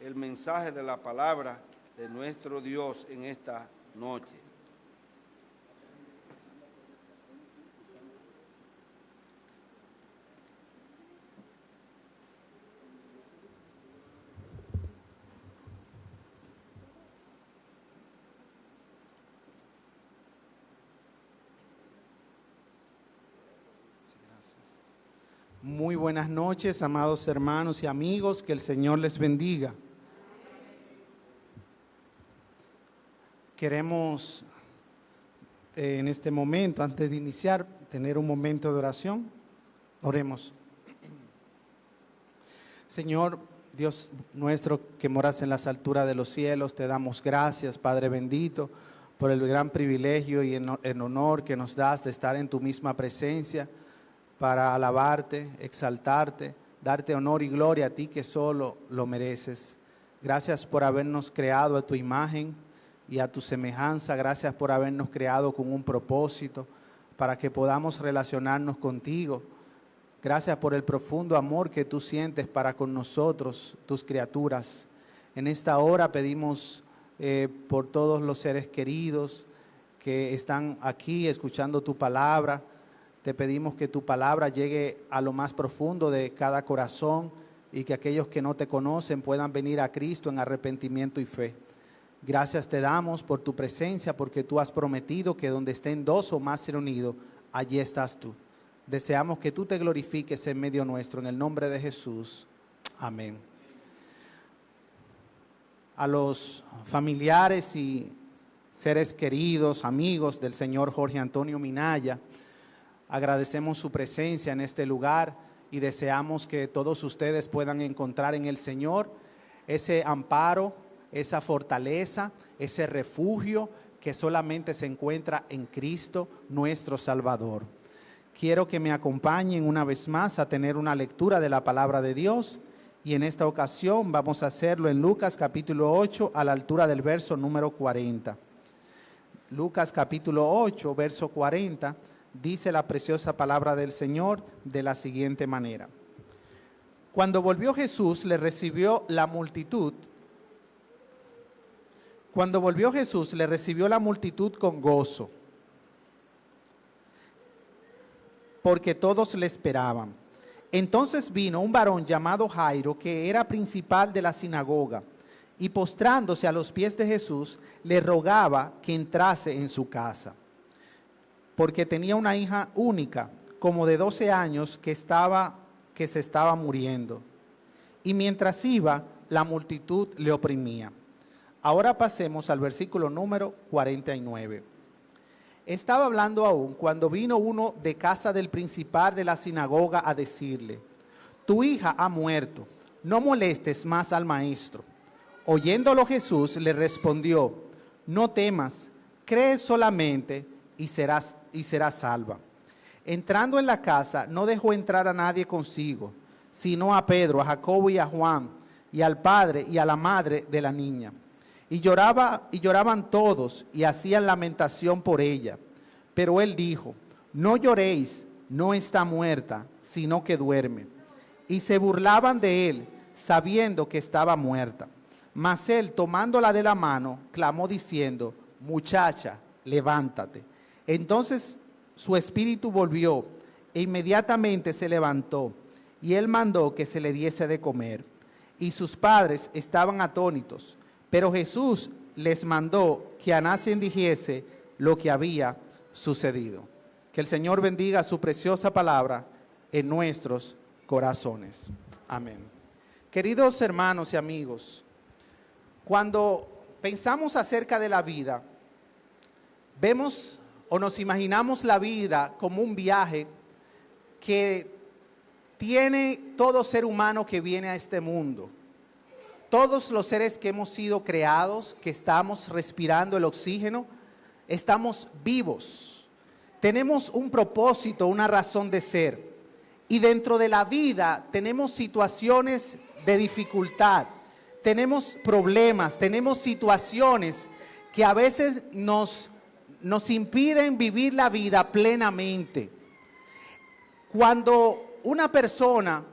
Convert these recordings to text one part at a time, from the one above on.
el mensaje de la palabra de nuestro Dios en esta noche. Muy buenas noches, amados hermanos y amigos, que el Señor les bendiga. Queremos en este momento, antes de iniciar, tener un momento de oración. Oremos. Señor, Dios nuestro que moras en las alturas de los cielos, te damos gracias, Padre bendito, por el gran privilegio y el honor que nos das de estar en tu misma presencia, para alabarte, exaltarte, darte honor y gloria a ti que solo lo mereces. Gracias por habernos creado a tu imagen y a tu semejanza. Gracias por habernos creado con un propósito para que podamos relacionarnos contigo. Gracias por el profundo amor que tú sientes para con nosotros, tus criaturas. En esta hora pedimos por todos los seres queridos que están aquí escuchando tu palabra. Te pedimos que tu palabra llegue a lo más profundo de cada corazón y que aquellos que no te conocen puedan venir a Cristo en arrepentimiento y fe. Gracias te damos por tu presencia, porque tú has prometido que donde estén dos o más reunidos, allí estás tú. Deseamos que tú te glorifiques en medio nuestro, en el nombre de Jesús. Amén. A los familiares y seres queridos, amigos del señor Jorge Antonio Minaya, agradecemos su presencia en este lugar y deseamos que todos ustedes puedan encontrar en el Señor ese amparo, esa fortaleza, ese refugio que solamente se encuentra en Cristo nuestro Salvador. Quiero que me acompañen una vez más a tener una lectura de la palabra de Dios y en esta ocasión vamos a hacerlo en Lucas capítulo 8 a la altura del verso número 40. Lucas capítulo 8, verso 40. Dice la preciosa palabra del Señor de la siguiente manera. Cuando volvió Jesús, le recibió la multitud. Cuando volvió Jesús, le recibió la multitud con gozo, porque todos le esperaban. Entonces vino un varón llamado Jairo, que era principal de la sinagoga, y postrándose a los pies de Jesús, le rogaba que entrase en su casa, porque tenía una hija única, como de 12 años, que se estaba muriendo. Y mientras iba, la multitud le oprimía. Ahora pasemos al versículo número 49. Estaba hablando aún cuando vino uno de casa del principal de la sinagoga a decirle: tu hija ha muerto, no molestes más al maestro. Oyéndolo Jesús le respondió: no temas, cree solamente y serás salva. Entrando en la casa, no dejó entrar a nadie consigo, sino a Pedro, a Jacobo y a Juan, y al padre y a la madre de la niña. Y lloraban todos y hacían lamentación por ella. Pero él dijo: no lloréis, no está muerta, sino que duerme. Y se burlaban de él, sabiendo que estaba muerta. Mas él, tomándola de la mano, clamó diciendo: muchacha, levántate. Entonces su espíritu volvió e inmediatamente se levantó, y él mandó que se le diese de comer. Y sus padres estaban atónitos, pero Jesús les mandó que a nadie dijese lo que había sucedido. Que el Señor bendiga su preciosa palabra en nuestros corazones. Amén. Queridos hermanos y amigos, cuando pensamos acerca de la vida, vemos o nos imaginamos la vida como un viaje que tiene todo ser humano que viene a este mundo. Todos los seres que hemos sido creados, que estamos respirando el oxígeno, estamos vivos. Tenemos un propósito, una razón de ser. Y dentro de la vida tenemos situaciones de dificultad, tenemos problemas, tenemos situaciones que a veces nos impiden vivir la vida plenamente. Cuando una persona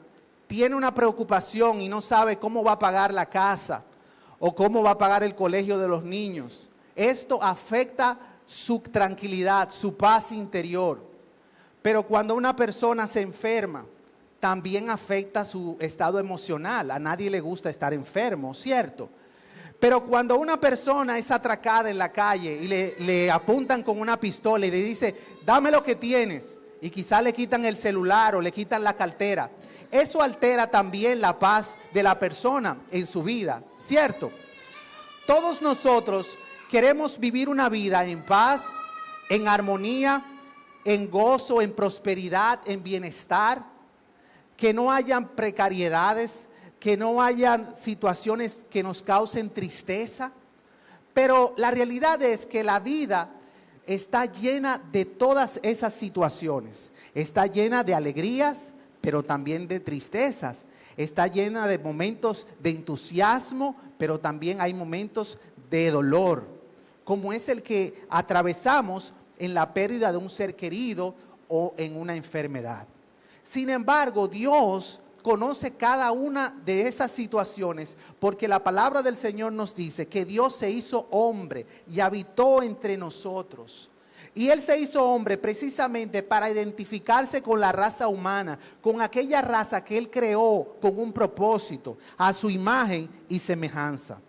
tiene una preocupación y no sabe cómo va a pagar la casa o cómo va a pagar el colegio de los niños. Esto afecta su tranquilidad, su paz interior. Pero cuando una persona se enferma, también afecta su estado emocional. A nadie le gusta estar enfermo, ¿cierto? Pero cuando una persona es atracada en la calle y le apuntan con una pistola y le dice, dame lo que tienes, y quizá le quitan el celular o le quitan la cartera, eso altera también la paz de la persona en su vida, ¿cierto? Todos nosotros queremos vivir una vida en paz, en armonía, en gozo, en prosperidad, en bienestar, que no hayan precariedades, que no hayan situaciones que nos causen tristeza. Pero la realidad es que la vida está llena de todas esas situaciones. Está llena de alegrías, pero también de tristezas. Está llena de momentos de entusiasmo, pero también hay momentos de dolor, como es el que atravesamos en la pérdida de un ser querido o en una enfermedad. Sin embargo, Dios conoce cada una de esas situaciones, porque la palabra del Señor nos dice que Dios se hizo hombre y habitó entre nosotros. Y Él se hizo hombre precisamente para identificarse con la raza humana, con aquella raza que Él creó con un propósito, a su imagen y semejanza.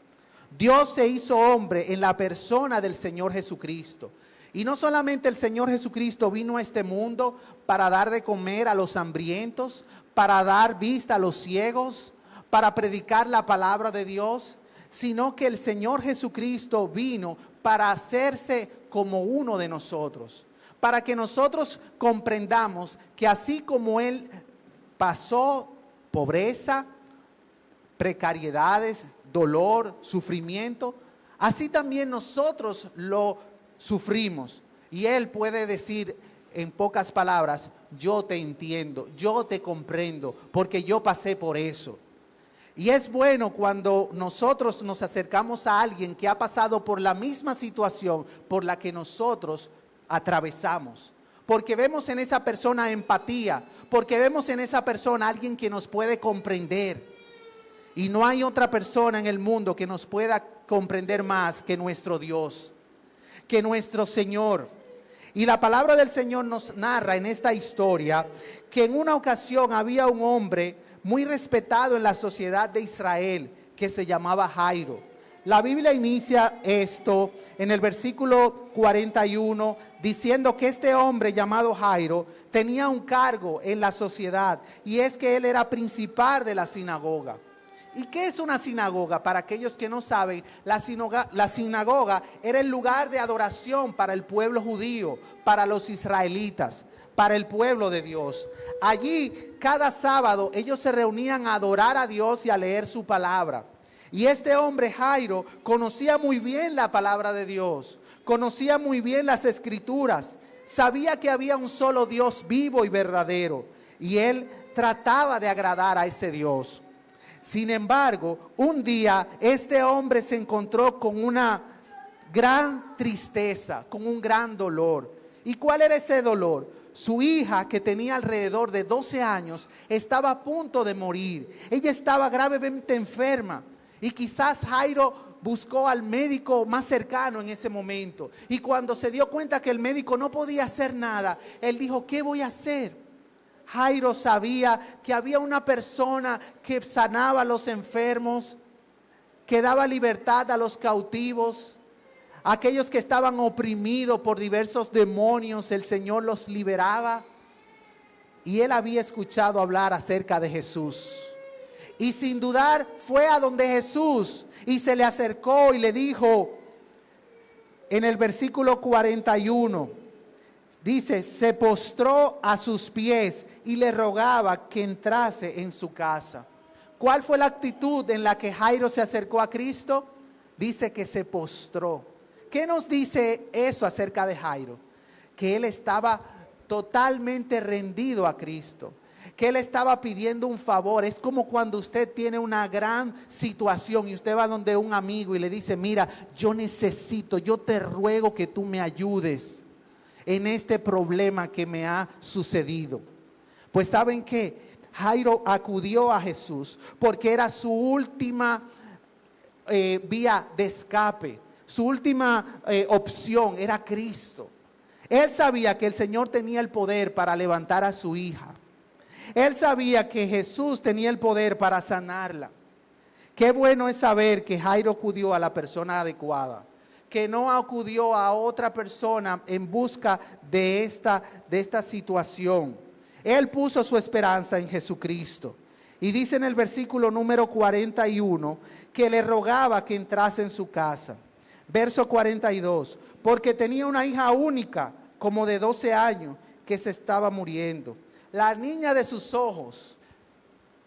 Dios se hizo hombre en la persona del Señor Jesucristo. Y no solamente el Señor Jesucristo vino a este mundo para dar de comer a los hambrientos, para dar vista a los ciegos, para predicar la palabra de Dios, sino que el Señor Jesucristo vino para hacerse como uno de nosotros, para que nosotros comprendamos que así como Él pasó pobreza, precariedades, dolor, sufrimiento, así también nosotros lo sufrimos. Y Él puede decir en pocas palabras, yo te entiendo, yo te comprendo, porque yo pasé por eso. Y es bueno cuando nosotros nos acercamos a alguien que ha pasado por la misma situación por la que nosotros atravesamos, porque vemos en esa persona empatía, porque vemos en esa persona alguien que nos puede comprender. Y no hay otra persona en el mundo que nos pueda comprender más que nuestro Dios, que nuestro Señor. Y la palabra del Señor nos narra en esta historia que en una ocasión había un hombre muy respetado en la sociedad de Israel que se llamaba Jairo. La Biblia inicia esto en el versículo 41 diciendo que este hombre llamado Jairo tenía un cargo en la sociedad, y es que él era principal de la sinagoga. ¿Y qué es una sinagoga? Para aquellos que no saben, la sinagoga era el lugar de adoración para el pueblo judío, para los israelitas, para el pueblo de Dios. Allí, cada sábado, ellos se reunían a adorar a Dios y a leer su palabra. Y este hombre, Jairo, conocía muy bien la palabra de Dios, conocía muy bien las escrituras, sabía que había un solo Dios vivo y verdadero, y él trataba de agradar a ese Dios. Sin embargo, un día este hombre se encontró con una gran tristeza, con un gran dolor. ¿Y cuál era ese dolor? Su hija, que tenía alrededor de 12 años, estaba a punto de morir. Ella estaba gravemente enferma. Y quizás Jairo buscó al médico más cercano en ese momento. Y cuando se dio cuenta que el médico no podía hacer nada, él dijo, ¿qué voy a hacer? Jairo sabía que había una persona que sanaba a los enfermos, que daba libertad a los cautivos, aquellos que estaban oprimidos por diversos demonios, el Señor los liberaba. Y él había escuchado hablar acerca de Jesús. Y sin dudar fue a donde Jesús y se le acercó y le dijo, en el versículo 41, dice, se postró a sus pies y le rogaba que entrase en su casa. ¿Cuál fue la actitud en la que Jairo se acercó a Cristo? Dice que se postró. ¿Qué nos dice eso acerca de Jairo? Que él estaba totalmente rendido a Cristo, que él estaba pidiendo un favor. Es como cuando usted tiene una gran situación y usted va donde un amigo y le dice, mira, yo te ruego que tú me ayudes en este problema que me ha sucedido. Pues ¿saben qué? Jairo acudió a Jesús porque era su última vía de escape, su última opción era Cristo. Él sabía que el Señor tenía el poder para levantar a su hija. Él sabía que Jesús tenía el poder para sanarla. Qué bueno es saber que Jairo acudió a la persona adecuada, que no acudió a otra persona en busca de esta situación. Él puso su esperanza en Jesucristo. Y dice en el versículo número 41 que le rogaba que entrase en su casa. Verso 42, porque tenía una hija única, como de 12 años, que se estaba muriendo. La niña de sus ojos,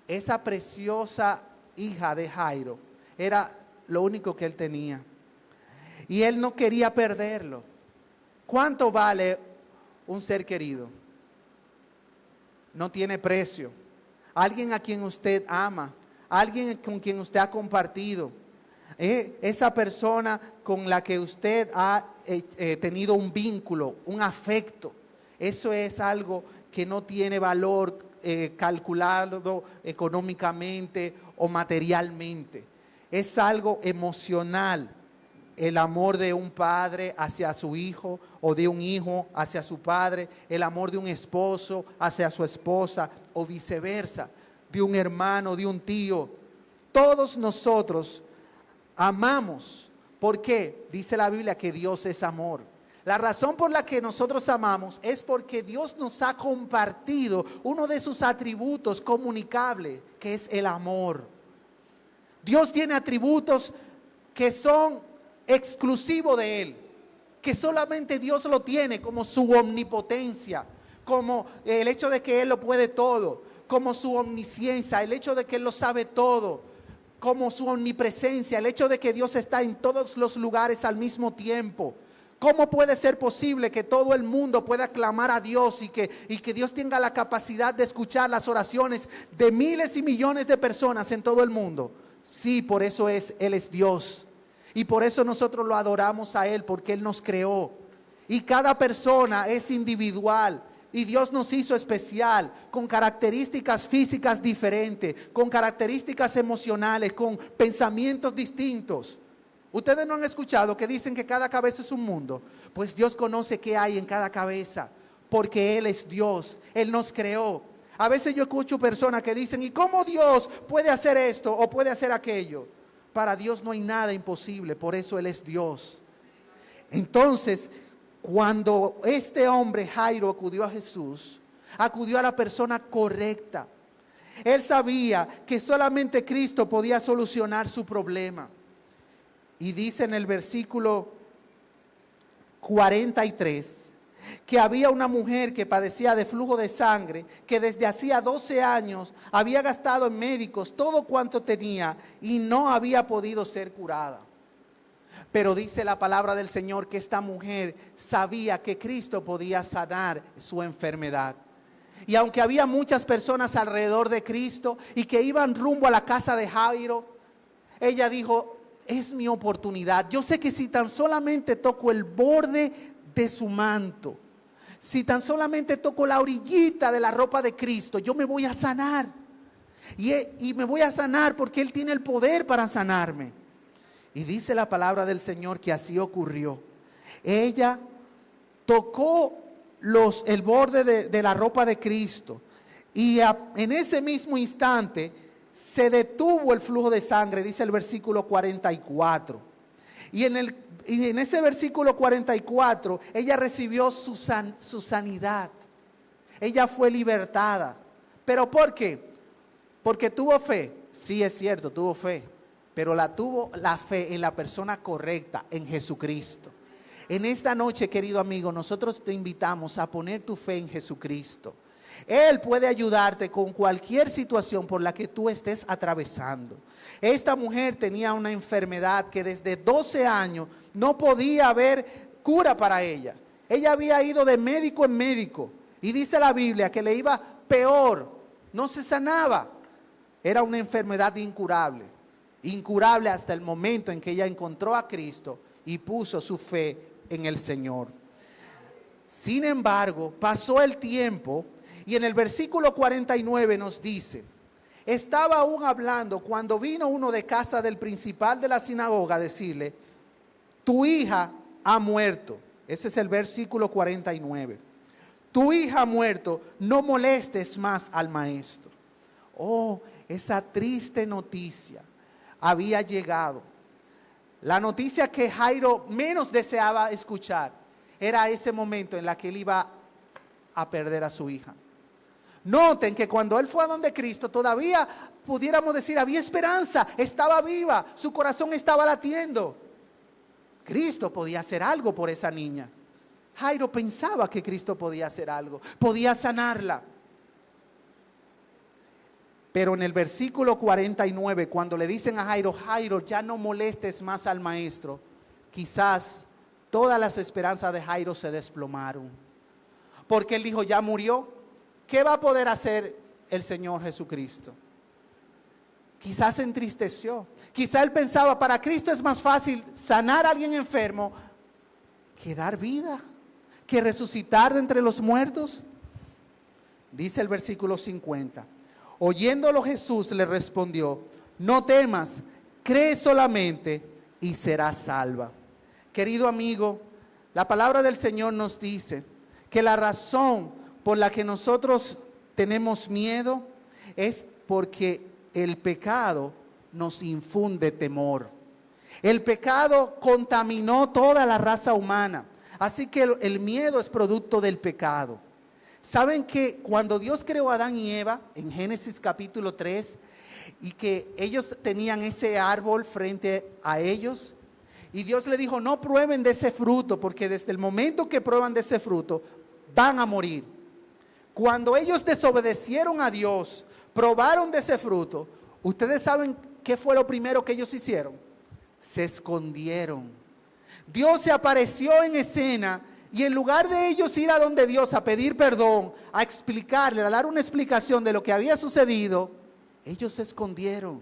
esa preciosa hija de Jairo, era lo único que él tenía. Y él no quería perderlo. ¿Cuánto vale un ser querido? No tiene precio. Alguien a quien usted ama, alguien con quien usted ha compartido, esa persona con la que usted ha tenido un vínculo, un afecto. Eso es algo que no tiene valor calculado económicamente o materialmente. Es algo emocional. El amor de un padre hacia su hijo o de un hijo hacia su padre, el amor de un esposo hacia su esposa o viceversa, de un hermano, de un tío. Todos nosotros amamos. ¿Por qué? Dice la Biblia que Dios es amor. La razón por la que nosotros amamos es porque Dios nos ha compartido uno de sus atributos comunicables, que es el amor. Dios tiene atributos que son exclusivos de Él, que solamente Dios lo tiene, como su omnipotencia, como el hecho de que Él lo puede todo, como su omnisciencia, el hecho de que Él lo sabe todo, como su omnipresencia, el hecho de que Dios está en todos los lugares al mismo tiempo. ¿Cómo puede ser posible que todo el mundo pueda clamar a Dios y que Dios tenga la capacidad de escuchar las oraciones de miles y millones de personas en todo el mundo? Sí, por eso Él es Dios. Y por eso nosotros lo adoramos a Él, porque Él nos creó. Y cada persona es individual. Y Dios nos hizo especial, con características físicas diferentes, con características emocionales, con pensamientos distintos. Ustedes no han escuchado que dicen que cada cabeza es un mundo. Pues Dios conoce qué hay en cada cabeza, porque Él es Dios, Él nos creó. A veces yo escucho personas que dicen, ¿y cómo Dios puede hacer esto o puede hacer aquello? Para Dios no hay nada imposible, por eso Él es Dios. Entonces, cuando este hombre Jairo acudió a Jesús, acudió a la persona correcta. Él sabía que solamente Cristo podía solucionar su problema. Y dice en el versículo 43 que había una mujer que padecía de flujo de sangre, que desde hacía 12 años había gastado en médicos todo cuanto tenía y no había podido ser curada. Pero dice la palabra del Señor que esta mujer sabía que Cristo podía sanar su enfermedad. Y aunque había muchas personas alrededor de Cristo y que iban rumbo a la casa de Jairo, ella dijo, es mi oportunidad. Yo sé que si tan solamente toco el borde de su manto, si tan solamente toco la orillita de la ropa de Cristo, yo me voy a sanar. Y me voy a sanar porque Él tiene el poder para sanarme. Y dice la palabra del Señor que así ocurrió. Ella tocó el borde de la ropa de Cristo. Y en ese mismo instante se detuvo el flujo de sangre, dice el versículo 44. Y en ese versículo 44, ella recibió su sanidad. Ella fue libertada. ¿Pero por qué? Porque tuvo fe. Sí, es cierto, tuvo fe. Pero tuvo la fe en la persona correcta, en Jesucristo. En esta noche, querido amigo, nosotros te invitamos a poner tu fe en Jesucristo. Él puede ayudarte con cualquier situación por la que tú estés atravesando. Esta mujer tenía una enfermedad que desde 12 años no podía haber cura para ella. Ella había ido de médico en médico y dice la Biblia que le iba peor, no se sanaba. Era una enfermedad incurable, incurable hasta el momento en que ella encontró a Cristo y puso su fe en el Señor. Sin embargo, pasó el tiempo Y en el versículo 49 nos dice: estaba aún hablando cuando vino uno de casa del principal de la sinagoga a decirle: tu hija ha muerto. Ese es el versículo 49. Tu hija ha muerto, no molestes más al maestro. Oh, esa triste noticia había llegado. La noticia que Jairo menos deseaba escuchar era ese momento en la que él iba a perder a su hija. Noten que cuando él fue a donde Cristo, todavía pudiéramos decir, había esperanza, estaba viva, su corazón estaba latiendo. Cristo podía hacer algo por esa niña. Jairo pensaba que Cristo podía hacer algo, podía sanarla. Pero en el versículo 49, cuando le dicen a Jairo: Jairo, ya no molestes más al maestro, quizás todas las esperanzas de Jairo se desplomaron. Porque él dijo: ya murió, ¿qué va a poder hacer el Señor Jesucristo? Quizás se entristeció. Quizás él pensaba: para Cristo es más fácil sanar a alguien enfermo que dar vida, que resucitar de entre los muertos. Dice el versículo 50. Oyéndolo Jesús le respondió: no temas, cree solamente y serás salva. Querido amigo, la palabra del Señor nos dice que la razón por la que nosotros tenemos miedo es porque el pecado nos infunde temor. El pecado contaminó toda la raza humana, así que el miedo es producto del pecado. ¿Saben que cuando Dios creó a Adán y Eva en Génesis capítulo 3 y que ellos tenían ese árbol frente a ellos? Y Dios le dijo: no prueben de ese fruto, porque desde el momento que prueban de ese fruto van a morir. Cuando ellos desobedecieron a Dios, probaron de ese fruto, ¿ustedes saben qué fue lo primero que ellos hicieron? Se escondieron. Dios se apareció en escena y en lugar de ellos ir a donde Dios a pedir perdón, a explicarle, a dar una explicación de lo que había sucedido, ellos se escondieron.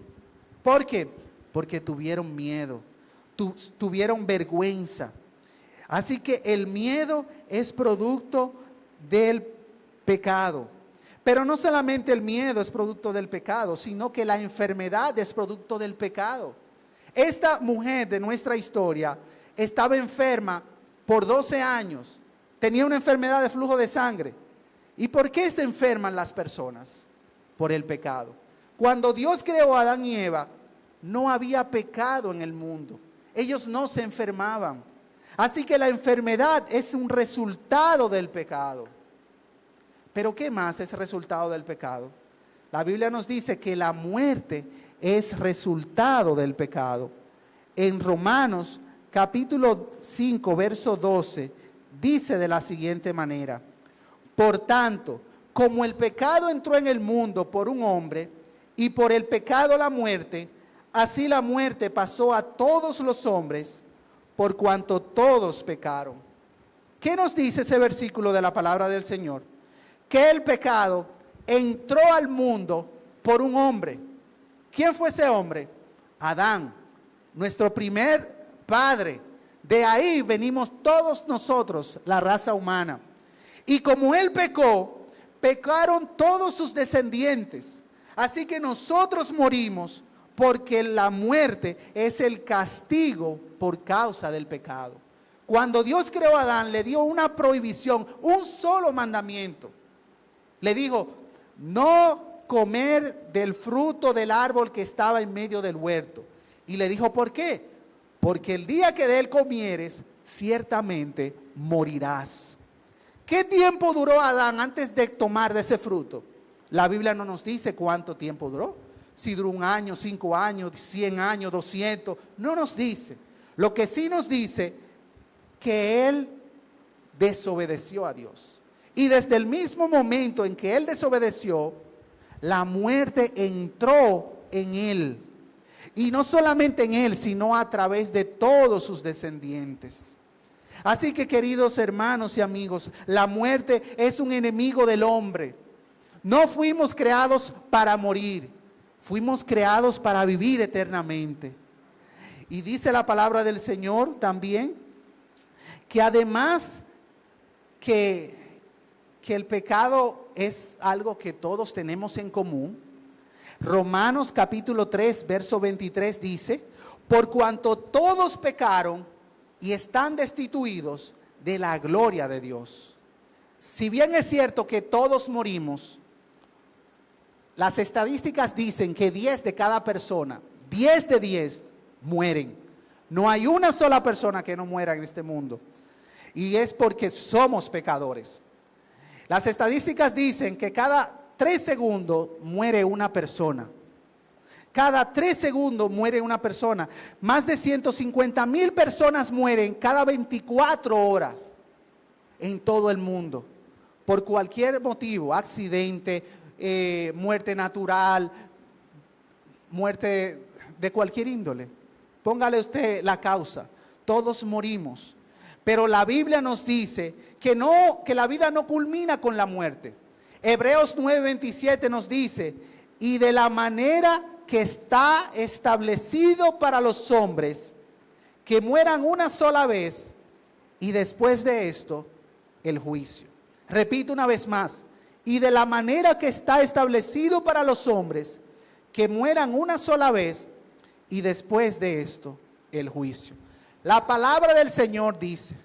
¿Por qué? Porque tuvieron miedo, tuvieron vergüenza. Así que el miedo es producto del pecado. Pero no solamente el miedo es producto del pecado, sino que la enfermedad es producto del pecado. Esta mujer de nuestra historia estaba enferma por 12 años, tenía una enfermedad de flujo de sangre. ¿Y por qué se enferman las personas? Por el pecado. Cuando Dios creó a Adán y Eva, no había pecado en el mundo. Ellos no se enfermaban. Así que la enfermedad es un resultado del pecado. Pero ¿qué más es resultado del pecado? La Biblia nos dice que la muerte es resultado del pecado. En Romanos capítulo 5, verso 12, dice de la siguiente manera: por tanto, como el pecado entró en el mundo por un hombre, y por el pecado la muerte, así la muerte pasó a todos los hombres, por cuanto todos pecaron. ¿Qué nos dice ese versículo de la palabra del Señor? Que el pecado entró al mundo por un hombre. ¿Quién fue ese hombre? Adán, nuestro primer padre. De ahí venimos todos nosotros, la raza humana. Y como él pecó, pecaron todos sus descendientes. Así que nosotros morimos porque la muerte es el castigo por causa del pecado. Cuando Dios creó a Adán, le dio una prohibición, un solo mandamiento. Le dijo: no comer del fruto del árbol que estaba en medio del huerto. Y le dijo: ¿por qué? Porque el día que de él comieres, ciertamente morirás. ¿Qué tiempo duró Adán antes de tomar de ese fruto? La Biblia no nos dice cuánto tiempo duró. Si duró 1 año, 5 años, 100 años, 200. No nos dice. Lo que sí nos dice que él desobedeció a Dios. Y desde el mismo momento en que él desobedeció, la muerte entró en él. Y no solamente en él, sino a través de todos sus descendientes. Así que, queridos hermanos y amigos, la muerte es un enemigo del hombre. No fuimos creados para morir, fuimos creados para vivir eternamente. Y dice la palabra del Señor también, que además que el pecado es algo que todos tenemos en común. Romanos capítulo 3, verso 23 dice: por cuanto todos pecaron y están destituidos de la gloria de Dios. Si bien es cierto que todos morimos, las estadísticas dicen que 10 de cada persona, 10 de 10 mueren. No hay una sola persona que no muera en este mundo. Y es porque somos pecadores. Las estadísticas dicen que cada 3 segundos muere una persona. Cada 3 segundos muere una persona. Más de 150,000 personas mueren cada 24 horas en todo el mundo. Por cualquier motivo, accidente, muerte natural, muerte de cualquier índole. Póngale usted la causa. Todos morimos. Pero la Biblia nos dice que la vida no culmina con la muerte. Hebreos 9:27 nos dice: y de la manera que está establecido para los hombres, que mueran una sola vez, y después de esto, el juicio. Repito una vez más: y de la manera que está establecido para los hombres, que mueran una sola vez, y después de esto, el juicio. La palabra del Señor dice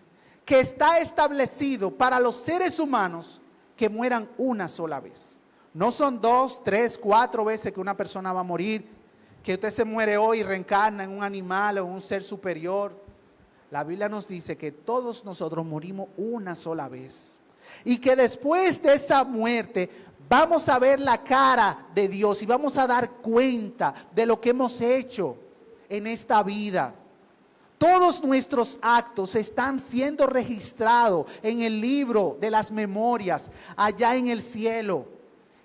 que está establecido para los seres humanos que mueran una sola vez. No son 2, 3, 4 veces que una persona va a morir, que usted se muere hoy y reencarna en un animal o en un ser superior. La Biblia nos dice que todos nosotros morimos una sola vez. Y que después de esa muerte vamos a ver la cara de Dios y vamos a dar cuenta de lo que hemos hecho en esta vida. Todos nuestros actos están siendo registrados en el libro de las memorias allá en el cielo.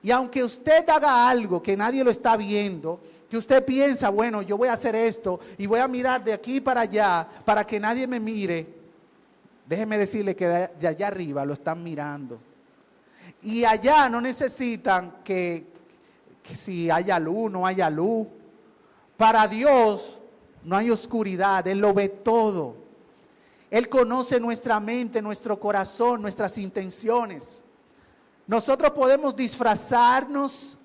Y aunque usted haga algo que nadie lo está viendo, que usted piensa, bueno, yo voy a hacer esto y voy a mirar de aquí para allá para que nadie me mire, déjeme decirle que de allá arriba lo están mirando. Y allá no necesitan que si haya luz, no haya luz. Para Dios no hay oscuridad, Él lo ve todo. Él conoce nuestra mente, nuestro corazón, nuestras intenciones. Nosotros podemos disfrazarnos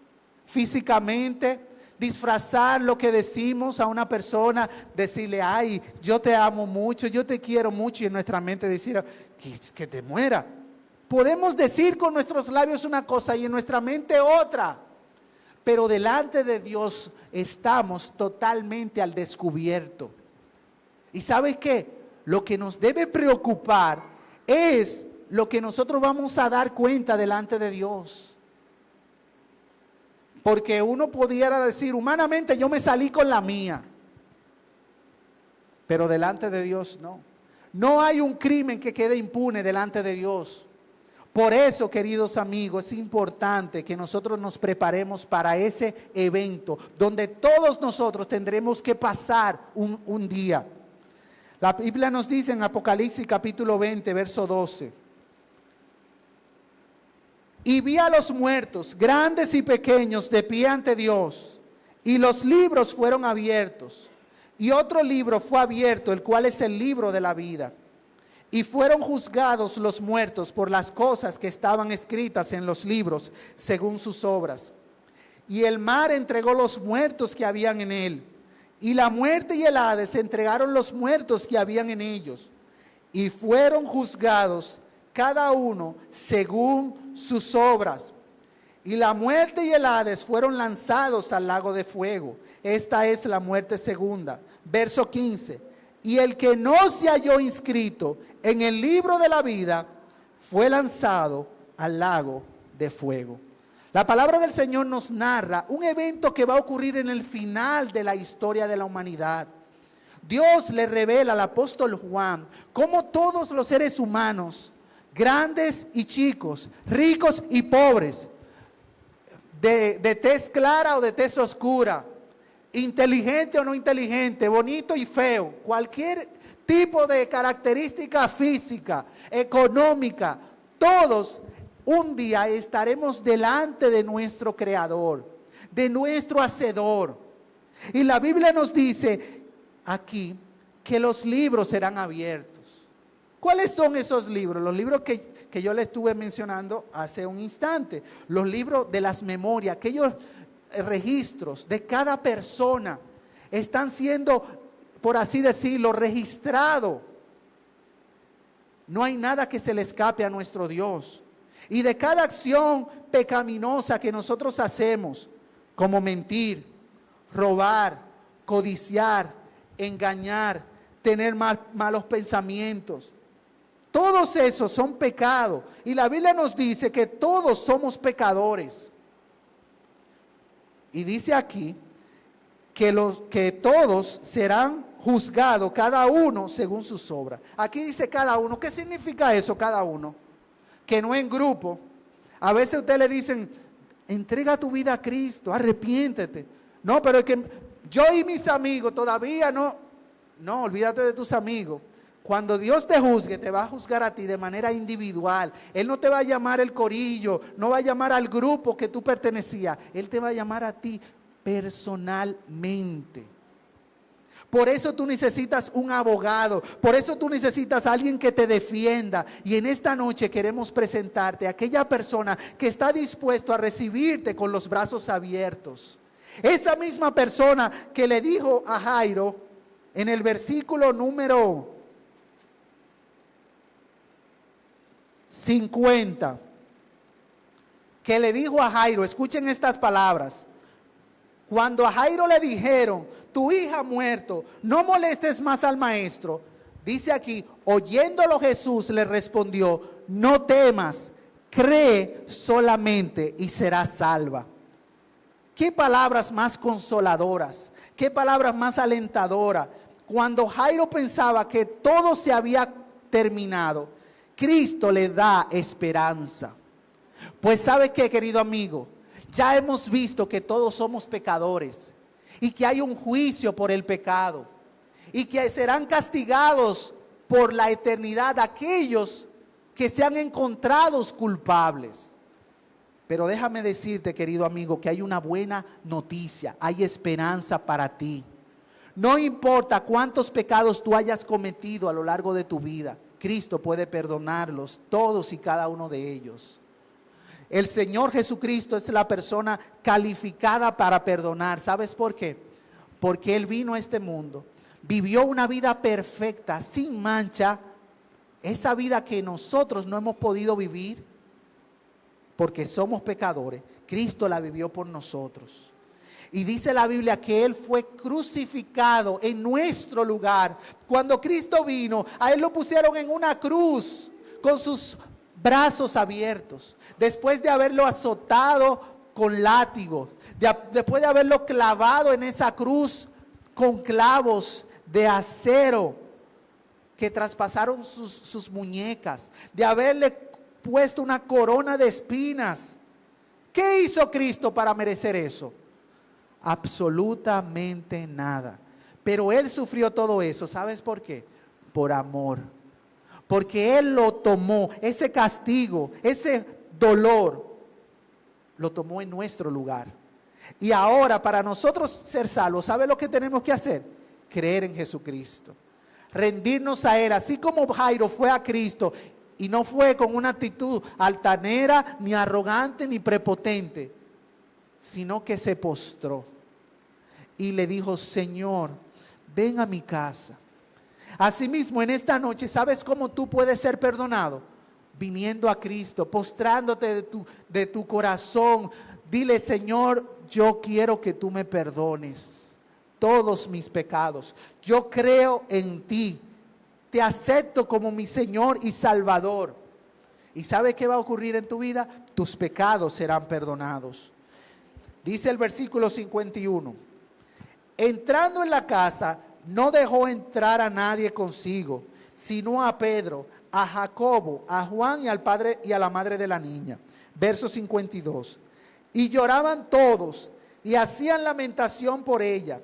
físicamente, disfrazar lo que decimos a una persona, decirle, ay, yo te amo mucho, yo te quiero mucho, y en nuestra mente decir, que te muera. Podemos decir con nuestros labios una cosa y en nuestra mente otra. Pero delante de Dios estamos totalmente al descubierto. ¿Y sabe qué? Lo que nos debe preocupar es lo que nosotros vamos a dar cuenta delante de Dios. Porque uno pudiera decir, humanamente yo me salí con la mía. Pero delante de Dios no. No hay un crimen que quede impune delante de Dios. Por eso, queridos amigos, es importante que nosotros nos preparemos para ese evento donde todos nosotros tendremos que pasar un día. La Biblia nos dice en Apocalipsis capítulo 20, verso 12. Y vi a los muertos, grandes y pequeños, de pie ante Dios, y los libros fueron abiertos. Y otro libro fue abierto, el cual es el libro de la vida. Y fueron juzgados los muertos por las cosas que estaban escritas en los libros, según sus obras. Y el mar entregó los muertos que habían en él. Y la muerte y el Hades entregaron los muertos que habían en ellos. Y fueron juzgados cada uno según sus obras. Y la muerte y el Hades fueron lanzados al lago de fuego. Esta es la muerte segunda. Verso 15. Y el que no se halló inscrito en el libro de la vida fue lanzado al lago de fuego. La palabra del Señor nos narra un evento que va a ocurrir en el final de la historia de la humanidad. Dios le revela al apóstol Juan cómo todos los seres humanos, grandes y chicos, ricos y pobres, de tez clara o de tez oscura, inteligente o no inteligente, bonito y feo, cualquier tipo de característica física, económica, todos un día estaremos delante de nuestro Creador, de nuestro Hacedor. Y la Biblia nos dice aquí que los libros serán abiertos. ¿Cuáles son esos libros? Los libros que yo le estuve mencionando hace un instante. Los libros de las memorias, aquellos registros de cada persona están siendo, por así decirlo, registrados. No hay nada que se le escape a nuestro Dios. Y de cada acción pecaminosa que nosotros hacemos, como mentir, robar, codiciar, engañar, tener malos pensamientos, todos esos son pecados. Y la Biblia nos dice que todos somos pecadores. Y dice aquí que todos serán juzgados, cada uno según sus obras. Aquí dice cada uno. ¿Qué significa eso, cada uno? Que no en grupo. A veces a usted le dicen, entrega tu vida a Cristo, arrepiéntete. No, pero es que yo y mis amigos todavía no. No, olvídate de tus amigos. Cuando Dios te juzgue, te va a juzgar a ti de manera individual. Él no te va a llamar el corillo, no va a llamar al grupo que tú pertenecías. Él te va a llamar a ti personalmente. Por eso tú necesitas un abogado, por eso tú necesitas a alguien que te defienda. Y en esta noche queremos presentarte a aquella persona que está dispuesto a recibirte con los brazos abiertos. Esa misma persona que le dijo a Jairo en el versículo número 50, que le dijo a Jairo, escuchen estas palabras. Cuando a Jairo le dijeron, tu hija ha muerto, no molestes más al maestro. Dice aquí, oyéndolo Jesús le respondió, no temas, cree solamente y serás salva. Qué palabras más consoladoras, qué palabras más alentadoras. Cuando Jairo pensaba que todo se había terminado, Cristo le da esperanza. Pues ¿sabe qué, querido amigo? Ya hemos visto que todos somos pecadores y que hay un juicio por el pecado y que serán castigados por la eternidad aquellos que sean encontrados culpables. Pero déjame decirte, querido amigo, que hay una buena noticia, hay esperanza para ti. No importa cuántos pecados tú hayas cometido a lo largo de tu vida, Cristo puede perdonarlos, todos y cada uno de ellos. El Señor Jesucristo es la persona calificada para perdonar. ¿Sabes por qué? Porque Él vino a este mundo, vivió una vida perfecta, sin mancha, esa vida que nosotros no hemos podido vivir porque somos pecadores. Cristo la vivió por nosotros. Y dice la Biblia que Él fue crucificado en nuestro lugar. Cuando Cristo vino, a Él lo pusieron en una cruz con sus brazos abiertos, después de haberlo azotado con látigos, después de haberlo clavado en esa cruz con clavos de acero que traspasaron sus muñecas, de haberle puesto una corona de espinas. ¿Qué hizo Cristo para merecer eso? Absolutamente nada. Pero Él sufrió todo eso. ¿Sabes por qué? Por amor. Porque Él lo tomó, ese castigo, ese dolor, lo tomó en nuestro lugar. Y ahora para nosotros ser salvos, ¿sabe lo que tenemos que hacer? Creer en Jesucristo. Rendirnos a Él, así como Jairo fue a Cristo. Y no fue con una actitud altanera, ni arrogante, ni prepotente, sino que se postró. Y le dijo, Señor, ven a mi casa. Asimismo, en esta noche, ¿sabes cómo tú puedes ser perdonado? Viniendo a Cristo, postrándote de tu corazón. Dile, Señor, yo quiero que tú me perdones todos mis pecados. Yo creo en ti. Te acepto como mi Señor y Salvador. ¿Y sabe qué va a ocurrir en tu vida? Tus pecados serán perdonados. Dice el versículo 51. Entrando en la casa, no dejó entrar a nadie consigo, sino a Pedro, a Jacobo, a Juan y al padre y a la madre de la niña. Verso 52. Y lloraban todos y hacían lamentación por ella.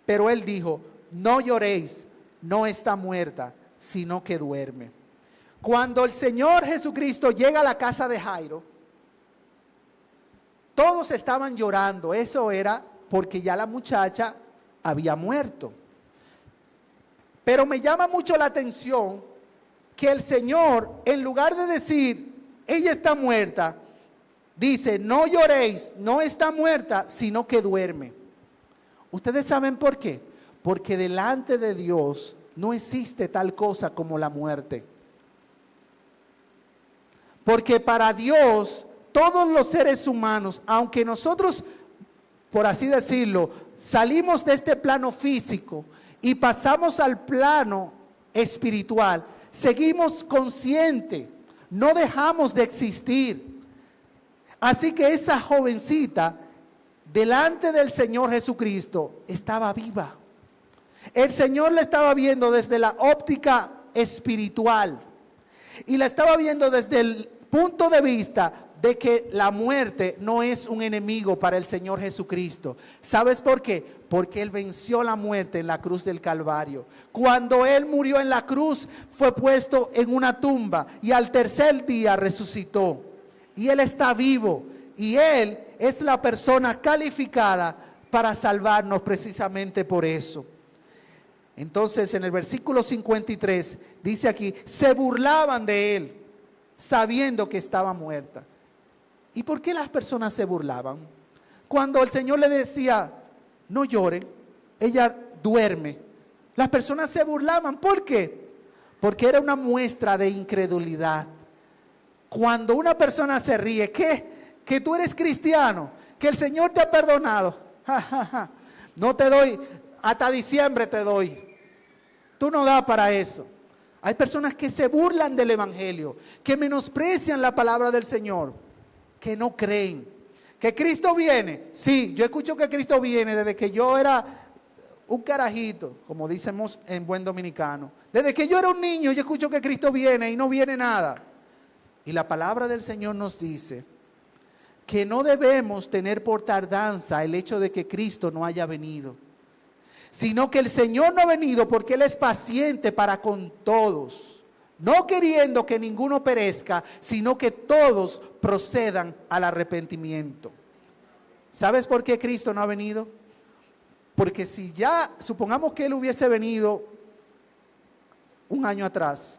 Pero él dijo, no lloréis, no está muerta, sino que duerme. Cuando el Señor Jesucristo llega a la casa de Jairo, todos estaban llorando. Eso era porque ya la muchacha había muerto. Pero me llama mucho la atención que el Señor, en lugar de decir, ella está muerta, dice, no lloréis, no está muerta, sino que duerme. ¿Ustedes saben por qué? Porque delante de Dios no existe tal cosa como la muerte. Porque para Dios, todos los seres humanos, aunque nosotros, por así decirlo, salimos de este plano físico y pasamos al plano espiritual, seguimos conscientes, no dejamos de existir. Así que esa jovencita, delante del Señor Jesucristo, estaba viva. El Señor la estaba viendo desde la óptica espiritual y la estaba viendo desde el punto de vista de que la muerte no es un enemigo para el Señor Jesucristo. ¿Sabes por qué? Porque Él venció la muerte en la cruz del Calvario. Cuando Él murió en la cruz, fue puesto en una tumba y al tercer día resucitó. Y Él está vivo y Él es la persona calificada para salvarnos precisamente por eso. Entonces en el versículo 53 dice aquí, se burlaban de Él sabiendo que estaba muerta. ¿Y por qué las personas se burlaban? Cuando el Señor le decía, no lloren, ella duerme. Las personas se burlaban. ¿Por qué? Porque era una muestra de incredulidad. Cuando una persona se ríe, ¿qué? Que tú eres cristiano, que el Señor te ha perdonado. No te doy, hasta diciembre te doy. Tú no das para eso. Hay personas que se burlan del Evangelio, que menosprecian la palabra del Señor, que no creen. ¿Que Cristo viene? Sí, yo escucho que Cristo viene desde que yo era un carajito, como decimos en buen dominicano. Desde que yo era un niño, yo escucho que Cristo viene y no viene nada. Y la palabra del Señor nos dice que no debemos tener por tardanza el hecho de que Cristo no haya venido, sino que el Señor no ha venido porque Él es paciente para con todos, no queriendo que ninguno perezca, sino que todos procedan al arrepentimiento. ¿Sabes por qué Cristo no ha venido? Porque si ya, supongamos que Él hubiese venido un año atrás,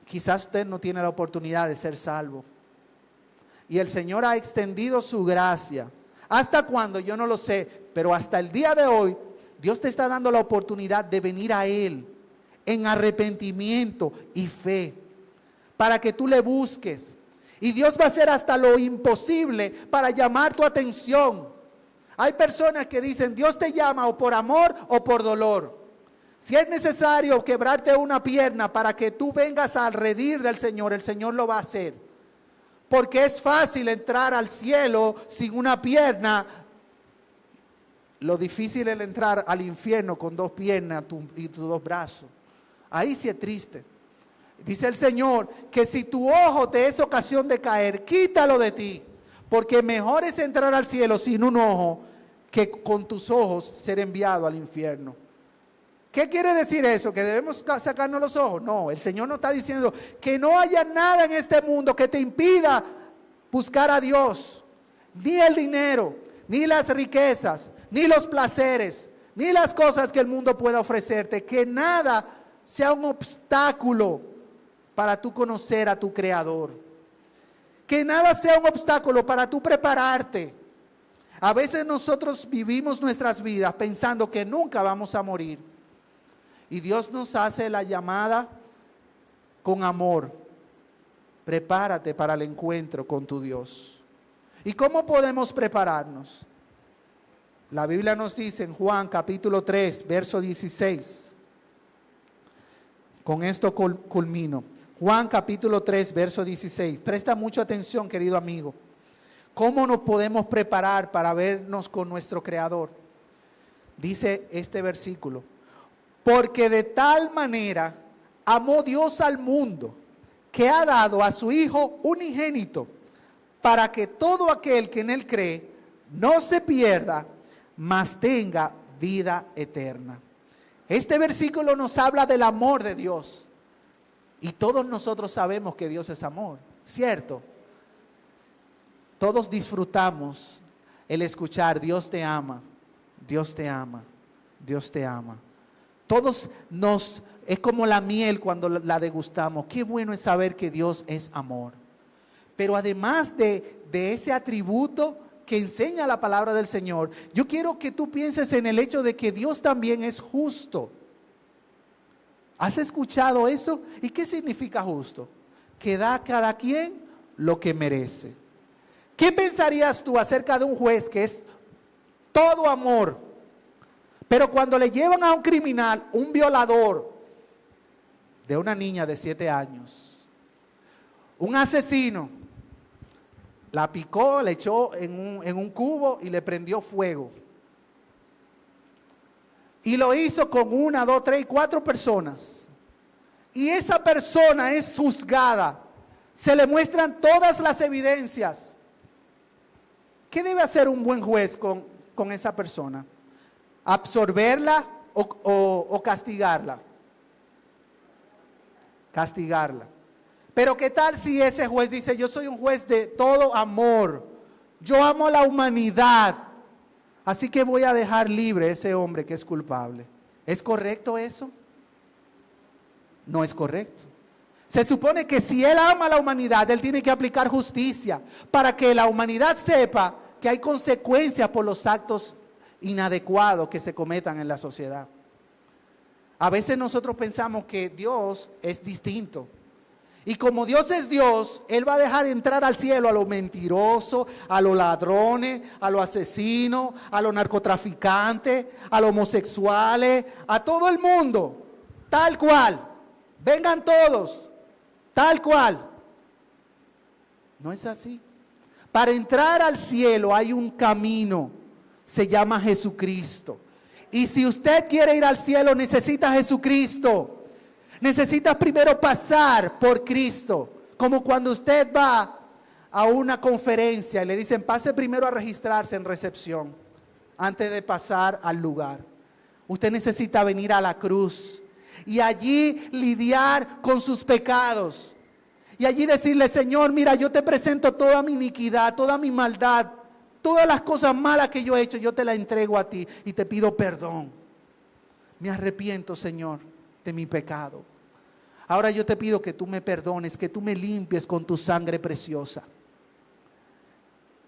quizás usted no tiene la oportunidad de ser salvo. Y el Señor ha extendido su gracia. ¿Hasta cuándo? Yo no lo sé, pero hasta el día de hoy, Dios te está dando la oportunidad de venir a Él en arrepentimiento y fe, para que tú le busques. Y Dios va a hacer hasta lo imposible para llamar tu atención. Hay personas que dicen, Dios te llama o por amor o por dolor. Si es necesario quebrarte una pierna para que tú vengas al redil del Señor, el Señor lo va a hacer. Porque es fácil entrar al cielo sin una pierna. Lo difícil es entrar al infierno con dos piernas y tus dos brazos. Ahí sí es triste. Dice el Señor que si tu ojo te es ocasión de caer, quítalo de ti. Porque mejor es entrar al cielo sin un ojo que con tus ojos ser enviado al infierno. ¿Qué quiere decir eso? ¿Que debemos sacarnos los ojos? No, el Señor nos está diciendo que no haya nada en este mundo que te impida buscar a Dios. Ni el dinero, ni las riquezas, ni los placeres, ni las cosas que el mundo pueda ofrecerte. Que nada sea un obstáculo para tú conocer a tu Creador. Que nada sea un obstáculo para tú prepararte. A veces nosotros vivimos nuestras vidas pensando que nunca vamos a morir. Y Dios nos hace la llamada con amor. Prepárate para el encuentro con tu Dios. ¿Y cómo podemos prepararnos? La Biblia nos dice en Juan capítulo 3, verso 16. Con esto culmino. Juan capítulo 3, verso 16. Presta mucha atención, querido amigo. ¿Cómo nos podemos preparar para vernos con nuestro Creador? Dice este versículo. Porque de tal manera amó Dios al mundo, que ha dado a su Hijo unigénito, para que todo aquel que en Él cree no se pierda, mas tenga vida eterna. Este versículo nos habla del amor de Dios. Y todos nosotros sabemos que Dios es amor, ¿cierto? Todos disfrutamos el escuchar, Dios te ama, Dios te ama, Dios te ama. Todos nos Es como la miel cuando la degustamos. Qué bueno es saber que Dios es amor. Pero además de ese atributo que enseña la palabra del Señor, yo quiero que tú pienses en el hecho de que Dios también es justo. ¿Has escuchado eso? ¿Y qué significa justo? Que da a cada quien lo que merece. ¿Qué pensarías tú acerca de un juez que es todo amor, pero cuando le llevan a un criminal, un violador de una niña de 7 años, un asesino, la picó, le echó en un cubo y le prendió fuego? Y lo hizo con 1, 2, 3, 4 personas. Y esa persona es juzgada. Se le muestran todas las evidencias. ¿Qué debe hacer un buen juez con esa persona? ¿Absorberla o castigarla? Castigarla. Pero ¿qué tal si ese juez dice: yo soy un juez de todo amor, yo amo a la humanidad, así que voy a dejar libre a ese hombre que es culpable? ¿Es correcto eso? No es correcto. Se supone que si él ama a la humanidad, él tiene que aplicar justicia para que la humanidad sepa que hay consecuencias por los actos inadecuados que se cometan en la sociedad. A veces nosotros pensamos que Dios es distinto. Y como Dios es Dios, Él va a dejar entrar al cielo a los mentirosos, a los ladrones, a los asesinos, a los narcotraficantes, a los homosexuales, a todo el mundo, tal cual. Vengan todos, tal cual. No es así. Para entrar al cielo hay un camino, se llama Jesucristo. Y si usted quiere ir al cielo, necesita a Jesucristo. Necesitas primero pasar por Cristo. Como cuando usted va a una conferencia y le dicen: pase primero a registrarse en recepción antes de pasar al lugar. Usted necesita venir a la cruz y allí lidiar con sus pecados. Y allí decirle: Señor, mira, yo te presento toda mi iniquidad, toda mi maldad, todas las cosas malas que yo he hecho, yo te las entrego a ti y te pido perdón. Me arrepiento, Señor, de mi pecado. Ahora yo te pido que tú me perdones, que tú me limpies con tu sangre preciosa.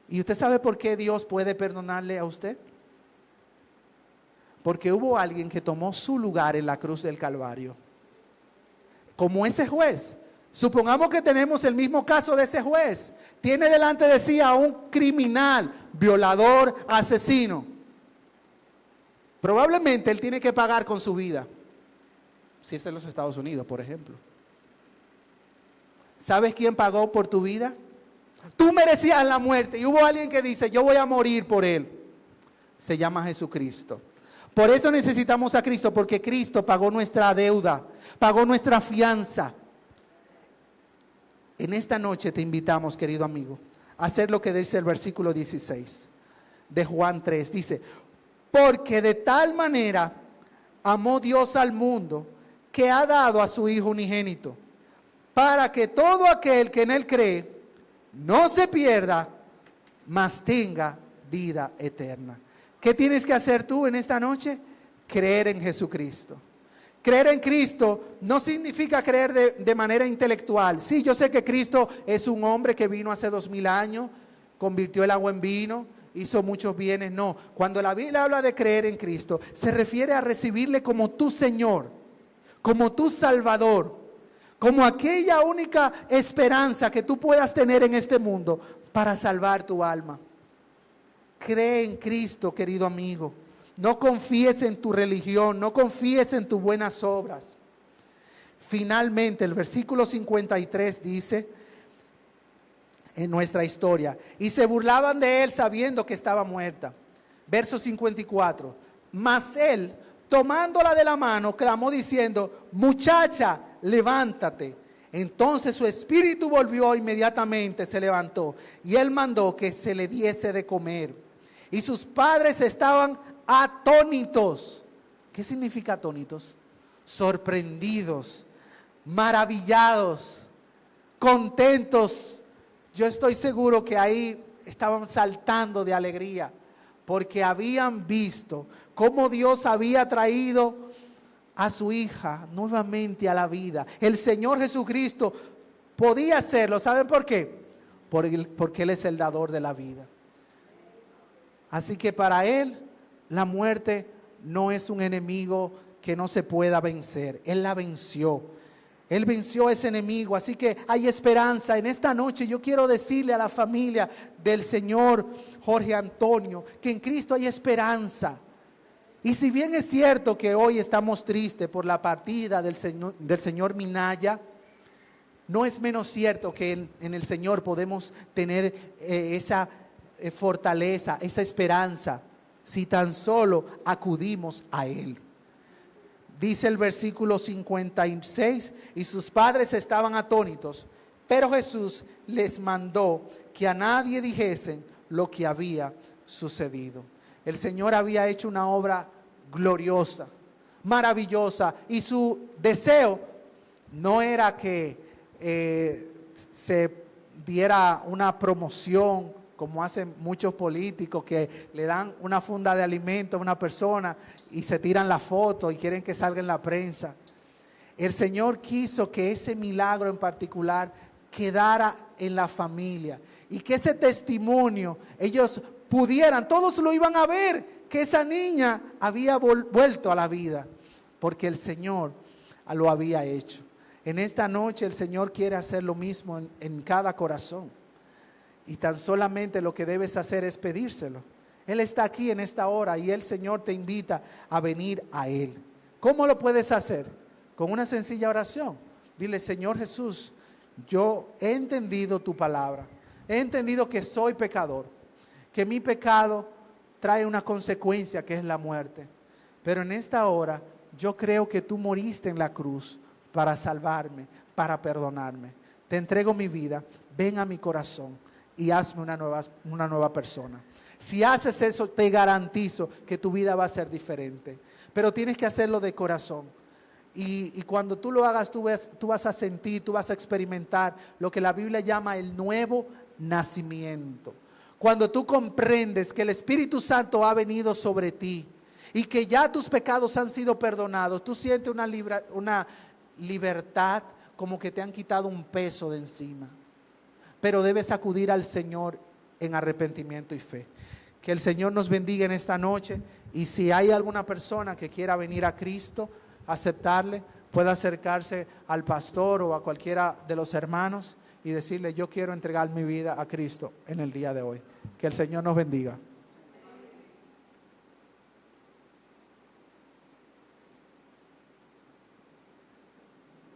¿Y usted sabe por qué Dios puede perdonarle a usted? Porque hubo alguien que tomó su lugar en la cruz del Calvario. Como ese juez. Supongamos que tenemos el mismo caso de ese juez. Tiene delante de sí a un criminal, violador, asesino. Probablemente él tiene que pagar con su vida. Si es en los Estados Unidos, por ejemplo. ¿Sabes quién pagó por tu vida? Tú merecías la muerte y hubo alguien que dice: yo voy a morir por él. Se llama Jesucristo. Por eso necesitamos a Cristo, porque Cristo pagó nuestra deuda, pagó nuestra fianza. En esta noche te invitamos, querido amigo, a hacer lo que dice el versículo 16 de Juan 3. Dice: porque de tal manera amó Dios al mundo, que ha dado a su Hijo unigénito, para que todo aquel que en Él cree no se pierda, mas tenga vida eterna. ¿Qué tienes que hacer tú en esta noche? Creer en Jesucristo. Creer en Cristo no significa creer de manera intelectual. Sí, yo sé que Cristo es un hombre que vino hace 2000 años, convirtió el agua en vino, hizo muchos bienes. No, cuando la Biblia habla de creer en Cristo, se refiere a recibirle como tu Señor, como tu Salvador, como aquella única esperanza que tú puedas tener en este mundo para salvar tu alma. Cree en Cristo, querido amigo. No confíes en tu religión, no confíes en tus buenas obras. Finalmente, el versículo 53 dice en nuestra historia: y se burlaban de él sabiendo que estaba muerta. Verso 54. Mas él, tomándola de la mano, clamó diciendo: muchacha, levántate. Entonces su espíritu volvió, inmediatamente se levantó, y él mandó que se le diese de comer. Y sus padres estaban atónitos. ¿Qué significa atónitos? Sorprendidos, maravillados, contentos. Yo estoy seguro que ahí estaban saltando de alegría, porque habían visto cómo Dios había traído a su hija nuevamente a la vida. El Señor Jesucristo podía hacerlo. ¿Saben por qué? Porque Él es el dador de la vida. Así que para Él la muerte no es un enemigo que no se pueda vencer. Él la venció. Él venció a ese enemigo. Así que hay esperanza. En esta noche yo quiero decirle a la familia del señor Jorge Antonio que en Cristo hay esperanza. Y si bien es cierto que hoy estamos tristes por la partida del señor Minaya, no es menos cierto que en el Señor podemos tener esa fortaleza, esa esperanza, si tan solo acudimos a Él. Dice el versículo 56, y sus padres estaban atónitos, pero Jesús les mandó que a nadie dijesen lo que había sucedido. El Señor había hecho una obra gloriosa, maravillosa, y su deseo no era que se diera una promoción como hacen muchos políticos, que le dan una funda de alimento a una persona y se tiran la foto y quieren que salga en la prensa. El Señor quiso que ese milagro en particular quedara en la familia y que ese testimonio ellos pudieran, todos lo iban a ver, que esa niña había vuelto a la vida porque el Señor lo había hecho. En esta noche el Señor quiere hacer lo mismo en cada corazón. Y tan solamente lo que debes hacer es pedírselo. Él está aquí en esta hora y el Señor te invita a venir a Él. ¿Cómo lo puedes hacer? Con una sencilla oración. Dile: Señor Jesús, yo he entendido tu palabra. He entendido que soy pecador, que mi pecado trae una consecuencia que es la muerte. Pero en esta hora yo creo que tú moriste en la cruz para salvarme, para perdonarme. Te entrego mi vida, ven a mi corazón y hazme una nueva persona. Si haces eso, te garantizo que tu vida va a ser diferente. Pero tienes que hacerlo de corazón. Y cuando tú lo hagas, tú vas a sentir, tú vas a experimentar lo que la Biblia llama el nuevo nacimiento. Cuando tú comprendes que el Espíritu Santo ha venido sobre ti y que ya tus pecados han sido perdonados, tú sientes una libertad, como que te han quitado un peso de encima. Pero debes acudir al Señor en arrepentimiento y fe. Que el Señor nos bendiga en esta noche, y si hay alguna persona que quiera venir a Cristo, aceptarle, puede acercarse al pastor o a cualquiera de los hermanos y decirle: yo quiero entregar mi vida a Cristo en el día de hoy. Que el Señor nos bendiga.